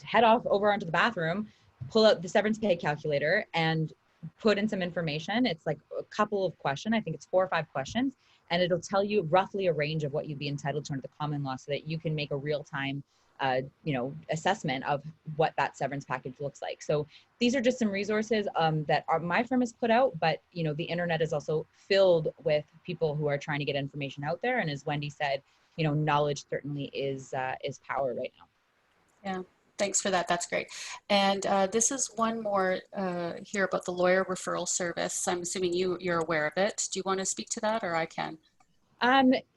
head off over onto the bathroom, pull out the severance pay calculator and put in some information. It's like a couple of questions. I think it's 4 or 5 questions, and it'll tell you roughly a range of what you'd be entitled to under the common law so that you can make a real-time you know, assessment of what that severance package looks like. So these are just some resources that my firm has put out, but you know, the internet is also filled with people who are trying to get information out there. And as Wendy said, you know, knowledge certainly is power right now. Yeah, thanks for that. That's great. And this is one more here about the lawyer referral service. I'm assuming you're aware of it. Do you want to speak to that, or I can?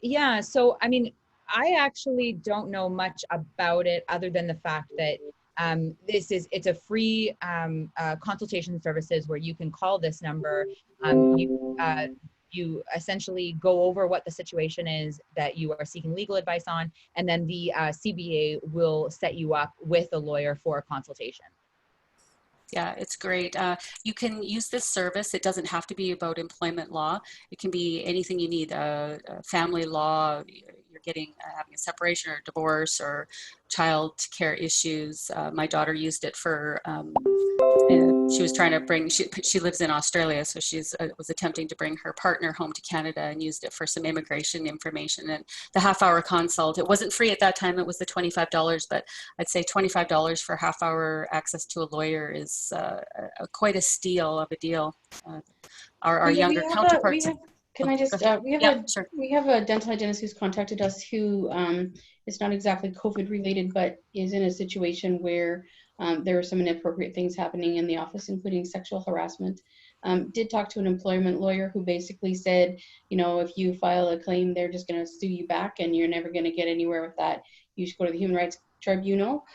Yeah, so I mean, I actually don't know much about it other than the fact that it's a free consultation services where you can call this number. You essentially go over what the situation is that you are seeking legal advice on, and then the CBA will set you up with a lawyer for a consultation. Yeah, it's great. You can use this service. It doesn't have to be about employment law. It can be anything you need, family law, you're having a separation or divorce or child care issues. My daughter used it for, she was trying to bring, she lives in Australia, so she's was attempting to bring her partner home to Canada and used it for some immigration information. And the half-hour consult, it wasn't free at that time, it was the $25, but I'd say $25 for half-hour access to a lawyer is quite a steal of a deal. Our younger counterparts. can I just, Sure. we have a dental hygienist who's contacted us who is not exactly COVID related, but is in a situation where there are some inappropriate things happening in the office, including sexual harassment. Did talk to an employment lawyer who basically said, you know, if you file a claim, they're just going to sue you back and you're never going to get anywhere with that. You should go to the Human Rights Tribunal.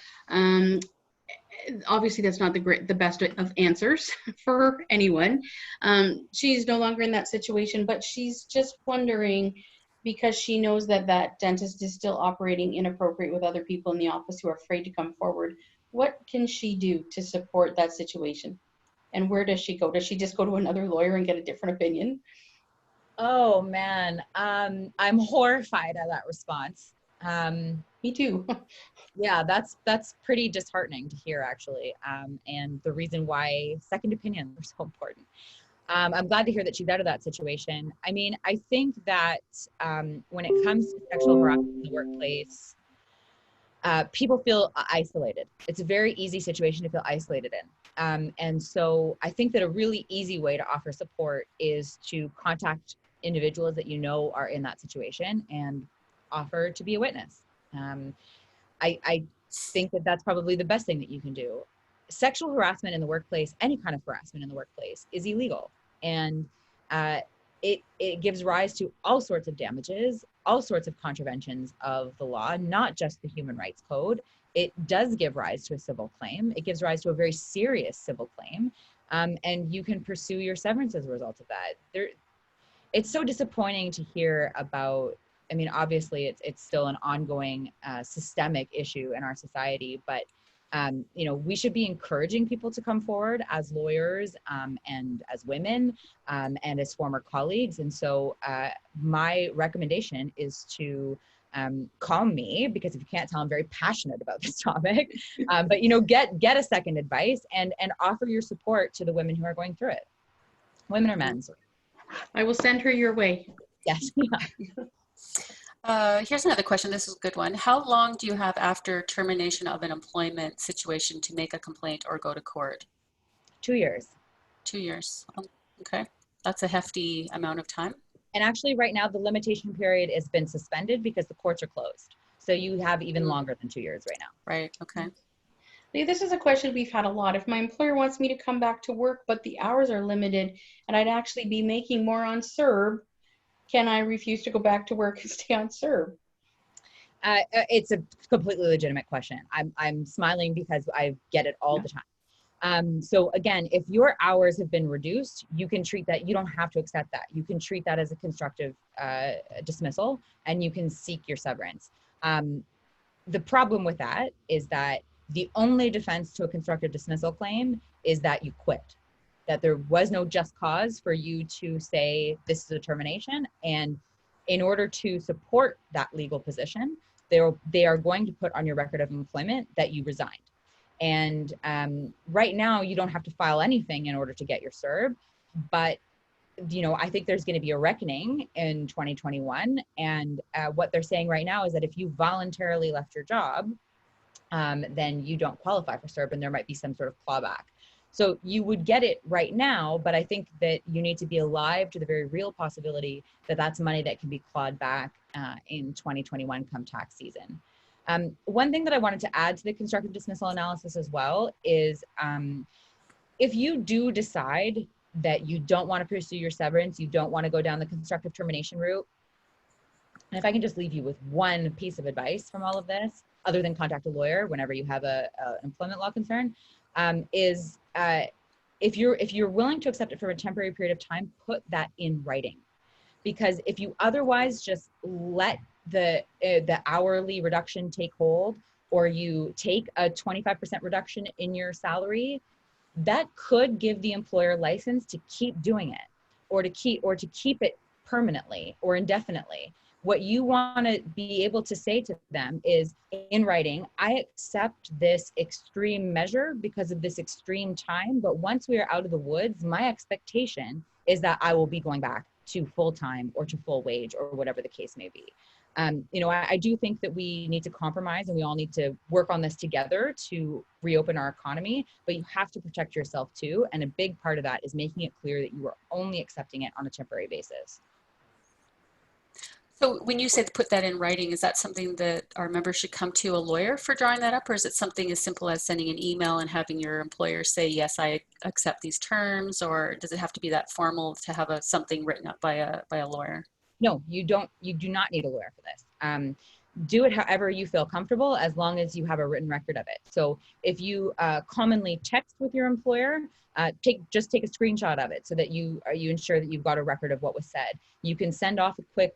Obviously that's not the best of answers for anyone. She's no longer in that situation, but she's just wondering, because she knows that that dentist is still operating inappropriate with other people in the office who are afraid to come forward. What can she do to support that situation? And where does she go? Does she just go to another lawyer and get a different opinion? Oh man, I'm horrified at that response. Me too. Yeah, that's pretty disheartening to hear, actually. And the reason why second opinions are so important. I'm glad to hear that she's out of that situation. I mean, I think that when it comes to sexual harassment in the workplace, people feel isolated. It's a very easy situation to feel isolated in. And so I think that a really easy way to offer support is to contact individuals that you know are in that situation and offer to be a witness. I think that that's probably the best thing that you can do. Sexual harassment in the workplace, any kind of harassment in the workplace, is illegal. And it gives rise to all sorts of damages, all sorts of contraventions of the law, not just the Human Rights Code. It does give rise to a civil claim. It gives rise to a very serious civil claim. And you can pursue your severance as a result of that. It's so disappointing to hear about. I mean, obviously, it's still an ongoing systemic issue in our society, but you know, we should be encouraging people to come forward as lawyers and as women and as former colleagues. And so my recommendation is to call me, because if you can't tell, I'm very passionate about this topic. But you know, get a second advice and offer your support to the women who are going through it. Women or men. Sorry. I will send her your way. Yes. Here's another question. This is a good one. How long do you have after termination of an employment situation to make a complaint or go to court? 2 years. 2 years. Okay. That's a hefty amount of time. And actually right now the limitation period has been suspended because the courts are closed. So you have even longer than 2 years right now. Right. Okay. This is a question we've had a lot. If my employer wants me to come back to work, but the hours are limited and I'd actually be making more on CERB, can I refuse to go back to work and stay on CERB? It's a completely legitimate question. I'm smiling because I get it all the time. So again, if your hours have been reduced, you can treat that. You don't have to accept that. You can treat that as a constructive dismissal, and you can seek your severance. The problem with that is that the only defense to a constructive dismissal claim is that you quit, that there was no just cause for you to say this is a termination. And in order to support that legal position, they are going to put on your record of employment that you resigned. And right now you don't have to file anything in order to get your CERB, but you know, I think there's going to be a reckoning in 2021. And what they're saying right now is that if you voluntarily left your job, then you don't qualify for CERB and there might be some sort of clawback. So you would get it right now, but I think that you need to be alive to the very real possibility that that's money that can be clawed back in 2021 come tax season. One thing that I wanted to add to the constructive dismissal analysis as well is if you do decide that you don't want to pursue your severance, you don't want to go down the constructive termination route, and if I can just leave you with one piece of advice from all of this, other than contact a lawyer whenever you have an employment law concern, is if you're willing to accept it for a temporary period of time, put that in writing. Because if you otherwise just let the hourly reduction take hold, or you take a 25% reduction in your salary, that could give the employer license to keep doing it, or to keep it permanently or indefinitely. What you want to be able to say to them is in writing, I accept this extreme measure because of this extreme time, but once we are out of the woods, my expectation is that I will be going back to full-time or to full wage or whatever the case may be. You know, I do think that we need to compromise and we all need to work on this together to reopen our economy, but you have to protect yourself too. And a big part of that is making it clear that you are only accepting it on a temporary basis. So when you said put that in writing, is that something that our members should come to a lawyer for drawing that up, or is it something as simple as sending an email and having your employer say, yes, I accept these terms, or does it have to be that formal to have something written up by a lawyer? No, you don't. You do not need a lawyer for this. Do it however you feel comfortable, as long as you have a written record of it. So if you commonly text with your employer, just take a screenshot of it so that you ensure that you've got a record of what was said. You can send off a quick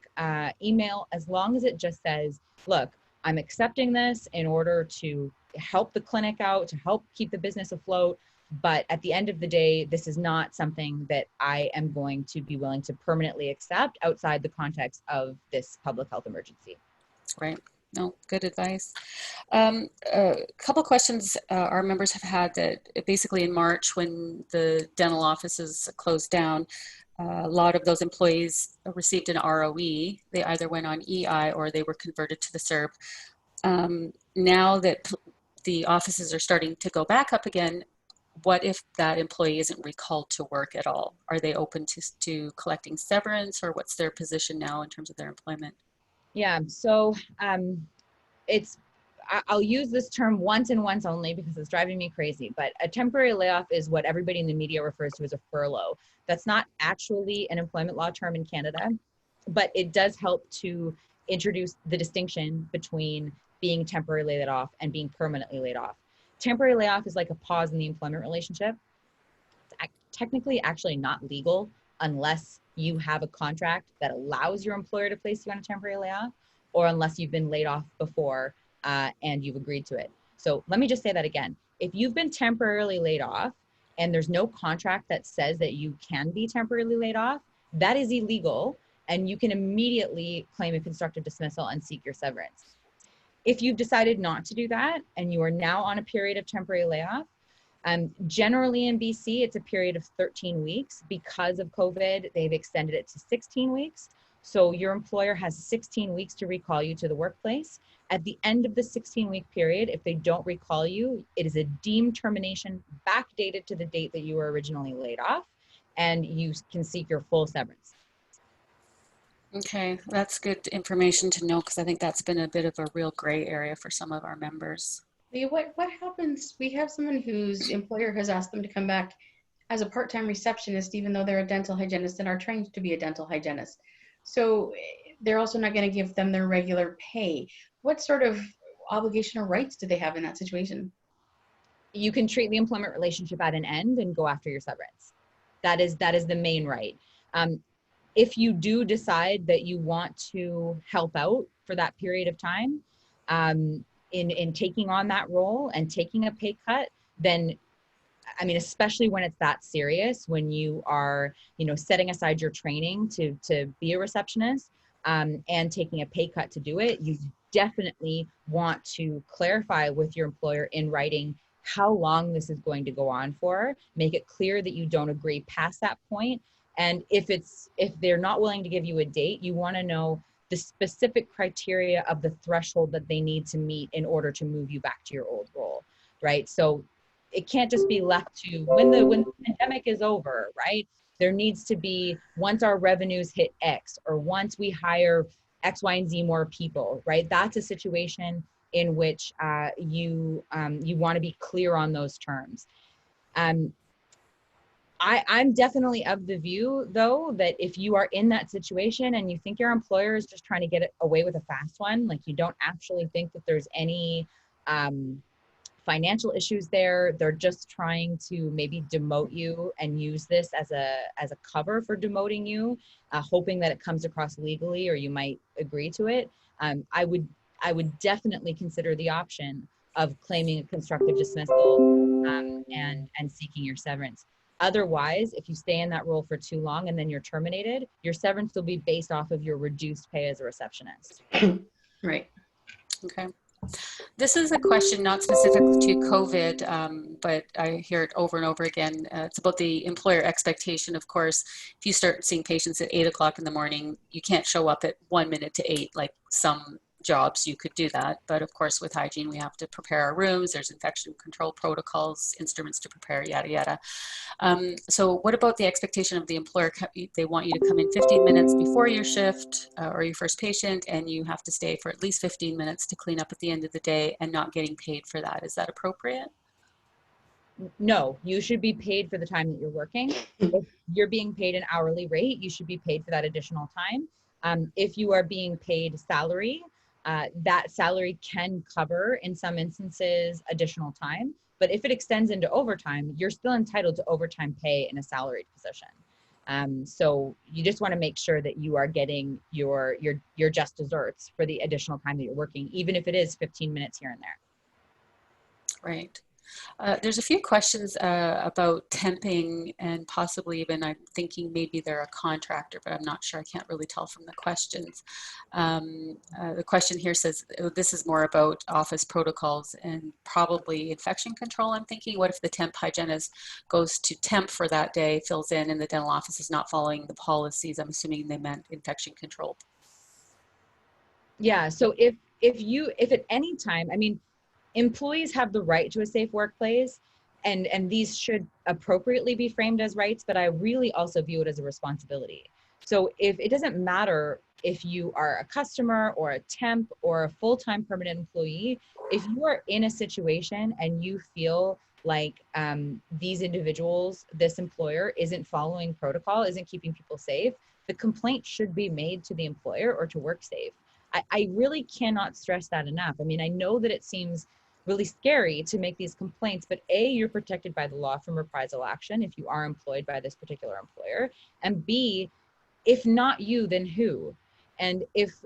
email, as long as it just says, look, I'm accepting this in order to help the clinic out, to help keep the business afloat. But at the end of the day, this is not something that I am going to be willing to permanently accept outside the context of this public health emergency. Right. No, good advice. A couple questions our members have had that basically in March, when the dental offices closed down, a lot of those employees received an ROE. They either went on EI or they were converted to the CERB. Now that the offices are starting to go back up again, what if that employee isn't recalled to work at all? Are they open to collecting severance, or what's their position now in terms of their employment? Yeah, so I'll use this term once and once only because it's driving me crazy, but a temporary layoff is what everybody in the media refers to as a furlough. That's not actually an employment law term in Canada, but it does help to introduce the distinction between being temporarily laid off and being permanently laid off. Temporary layoff is like a pause in the employment relationship. It's technically actually not legal unless you have a contract that allows your employer to place you on a temporary layoff, or unless you've been laid off before and you've agreed to it. So let me just say that again. If you've been temporarily laid off and there's no contract that says that you can be temporarily laid off, that is illegal, and you can immediately claim a constructive dismissal and seek your severance. If you've decided not to do that and you are now on a period of temporary layoff, generally in BC, it's a period of 13 weeks. Because of COVID, they've extended it to 16 weeks. So your employer has 16 weeks to recall you to the workplace. At the end of the 16-week period, if they don't recall you, it is a deemed termination backdated to the date that you were originally laid off, and you can seek your full severance. Okay, that's good information to know, because I think that's been a bit of a real gray area for some of our members. Leah, what happens? We have someone whose employer has asked them to come back as a part-time receptionist, even though they're a dental hygienist and are trained to be a dental hygienist. So they're also not going to give them their regular pay. What sort of obligation or rights do they have in that situation? You can treat the employment relationship at an end and go after your severance. That is the main right. If you do decide that you want to help out for that period of time, in taking on that role and taking a pay cut, then, I mean, especially when it's that serious, when you are, setting aside your training to be a receptionist, and taking a pay cut to do it, you definitely want to clarify with your employer in writing how long this is going to go on for. Make it clear that you don't agree past that point. And if they're not willing to give you a date, you want to know the specific criteria of the threshold that they need to meet in order to move you back to your old role, right? So it can't just be left to when the pandemic is over, right? There needs to be, once our revenues hit X, or once we hire X, Y, and Z more people, right? That's a situation in which you want to be clear on those terms. I'm definitely of the view, though, that if you are in that situation and you think your employer is just trying to get away with a fast one, like you don't actually think that there's any financial issues there, they're just trying to maybe demote you and use this as a cover for demoting you, hoping that it comes across legally or you might agree to it, I would definitely consider the option of claiming a constructive dismissal and seeking your severance. Otherwise, if you stay in that role for too long and then you're terminated, your severance will be based off of your reduced pay as a receptionist. Right. Okay. This is a question not specific to COVID, but I hear it over and over again. It's about the employer expectation. Of course, if you start seeing patients at 8 o'clock in the morning, you can't show up at 1 minute to 8 like some jobs, you could do that. But of course, with hygiene, we have to prepare our rooms. There's infection control protocols, instruments to prepare, yada, yada. So what about the expectation of the employer? They want you to come in 15 minutes before your shift or your first patient, and you have to stay for at least 15 minutes to clean up at the end of the day and not getting paid for that. Is that appropriate? No, you should be paid for the time that you're working. If you're being paid an hourly rate, you should be paid for that additional time. If you are being paid salary, that salary can cover, in some instances, additional time. But if it extends into overtime, you're still entitled to overtime pay in a salaried position. So you just want to make sure that you are getting your just desserts for the additional time that you're working, even if it is 15 minutes here and there. Right. There's a few questions about temping, and possibly even I'm thinking maybe they're a contractor, but I'm not sure. I can't really tell from the questions. The question here says, oh, this is more about office protocols and probably infection control. I'm thinking, what if the temp hygienist goes to temp for that day, fills in, and the dental office is not following the policies? I'm assuming they meant infection control. Yeah, so if at any time, I mean, employees have the right to a safe workplace, and these should appropriately be framed as rights, but I really also view it as a responsibility. So if it doesn't matter if you are a customer or a temp or a full-time permanent employee, if you are in a situation and you feel like these individuals, this employer isn't following protocol, isn't keeping people safe, the complaint should be made to the employer or to WorkSafe. I really cannot stress that enough. I mean, I know that it seems really scary to make these complaints, but A, you're protected by the law from reprisal action if you are employed by this particular employer, and B, if not you, then who? And if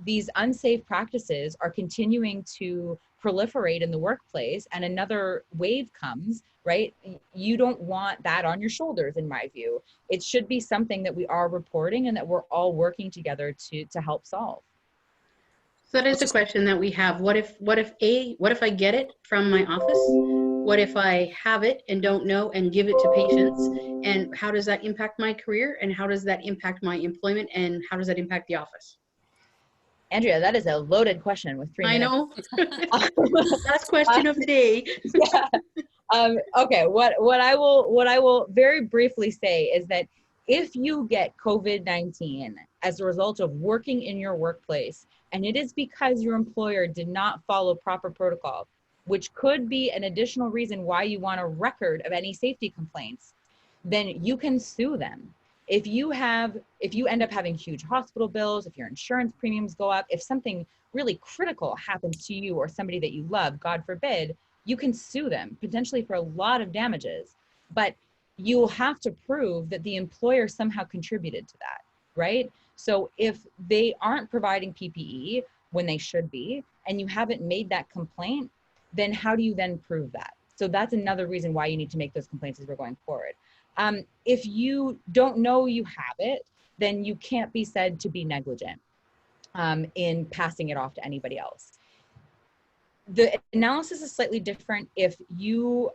these unsafe practices are continuing to proliferate in the workplace and another wave comes, right, you don't want that on your shoulders, in my view. It should be something that we are reporting and that we're all working together to help solve. So that is a question that we have. What if I get it from my office? What if I have it and don't know and give it to patients? And how does that impact my career? And how does that impact my employment? And how does that impact the office? Andrea, that is a loaded question with 3 minutes. I know. Last question of the day. Yeah. Okay, what I will very briefly say is that if you get COVID-19 as a result of working in your workplace, and it is because your employer did not follow proper protocol, which could be an additional reason why you want a record of any safety complaints, then you can sue them. If you end up having huge hospital bills, if your insurance premiums go up, if something really critical happens to you or somebody that you love, God forbid, you can sue them potentially for a lot of damages. But you'll have to prove that the employer somehow contributed to that, right? So if they aren't providing PPE when they should be, and you haven't made that complaint, then how do you then prove that? So that's another reason why you need to make those complaints as we're going forward. If you don't know you have it, then you can't be said to be negligent in passing it off to anybody else. The analysis is slightly different if you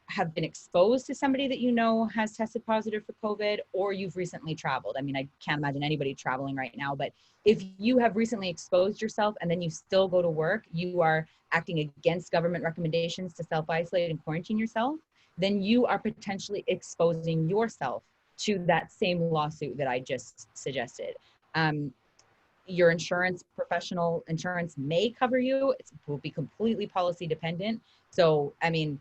have been exposed to somebody that you know has tested positive for COVID, or you've recently traveled. I mean, I can't imagine anybody traveling right now, but if you have recently exposed yourself and then you still go to work, you are acting against government recommendations to self-isolate and quarantine yourself, then you are potentially exposing yourself to that same lawsuit that I just suggested. Your professional insurance may cover you. It will be completely policy dependent. So, I mean,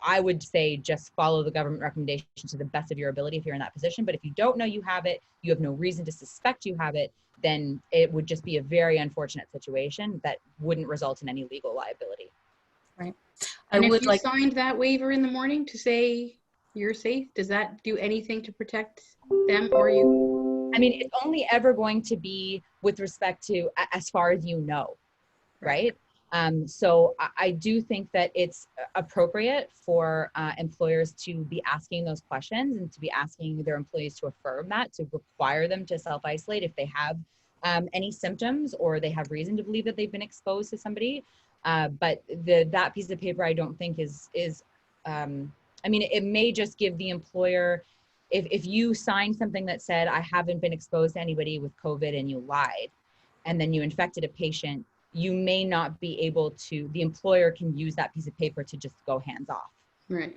I would say just follow the government recommendation to the best of your ability if you're in that position. But if you don't know you have it, you have no reason to suspect you have it, then it would just be a very unfortunate situation that wouldn't result in any legal liability. Right. And if you signed that waiver in the morning to say you're safe, does that do anything to protect them or you? I mean, it's only ever going to be with respect to as far as you know, right? So I do think that it's appropriate for employers to be asking those questions and to be asking their employees to affirm that, to require them to self-isolate if they have any symptoms or they have reason to believe that they've been exposed to somebody. But that piece of paper I don't think is I mean, it may just give the employer, if you signed something that said, I haven't been exposed to anybody with COVID and you lied, and then you infected a patient, you may not be able to, the employer can use that piece of paper to just go hands off. Right.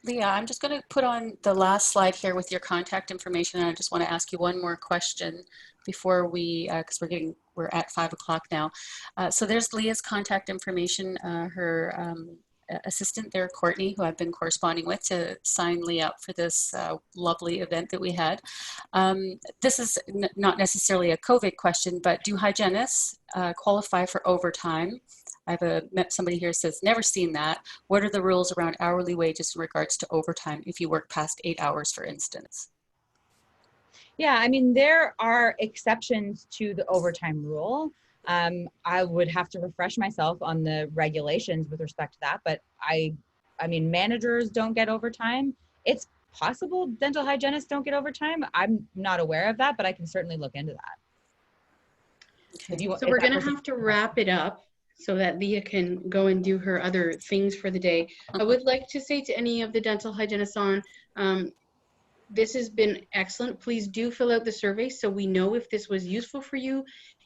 Lia, I'm just going to put on the last slide here with your contact information, and I just want to ask you one more question before we, because we're at 5 o'clock now. So there's Lia's contact information. Her assistant there, Courtney, who I've been corresponding with to sign Lia up for this lovely event that we had. This is not necessarily a COVID question, but do hygienists qualify for overtime? I have met somebody here who says, never seen that. What are the rules around hourly wages in regards to overtime if you work past 8 hours, for instance? Yeah, I mean, there are exceptions to the overtime rule. I would have to refresh myself on the regulations with respect to that, but I mean, managers don't get overtime. It's possible dental hygienists don't get overtime. I'm not aware of that, but I can certainly look into that. Okay. So we're going to have to wrap it up so that Lia can go and do her other things for the day. I would like to say to any of the dental hygienists on, this has been excellent. Please do fill out the survey so we know if this was useful for you.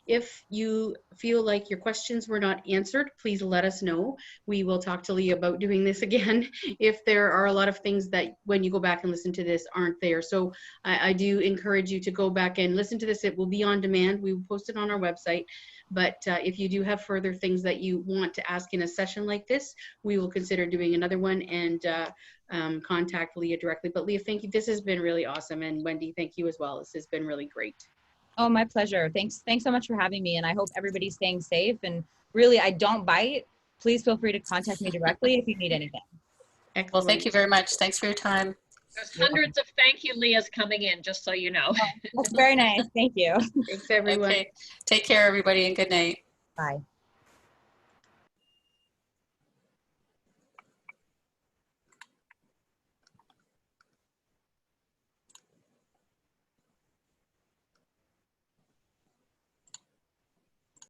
If you feel like your questions were not answered, please let us know. We will talk to Lia about doing this again if there are a lot of things that when you go back and listen to this aren't there. So I do encourage you to go back and listen to this. It will be on demand. We will post it on our website. But if you do have further things that you want to ask in a session like this, we will consider doing another one and contact Lia directly. But Lia, thank you. This has been really awesome. And Wendy, thank you as well. This has been really great. Oh, my pleasure. Thanks so much for having me. And I hope everybody's staying safe. And really, I don't bite. Please feel free to contact me directly if you need anything. Excellent. Well, thank you very much. Thanks for your time. There's hundreds of thank you Lias coming in, just so you know. That's very nice. Thank you. Thanks, everyone. Okay. Take care, everybody, and good night. Bye.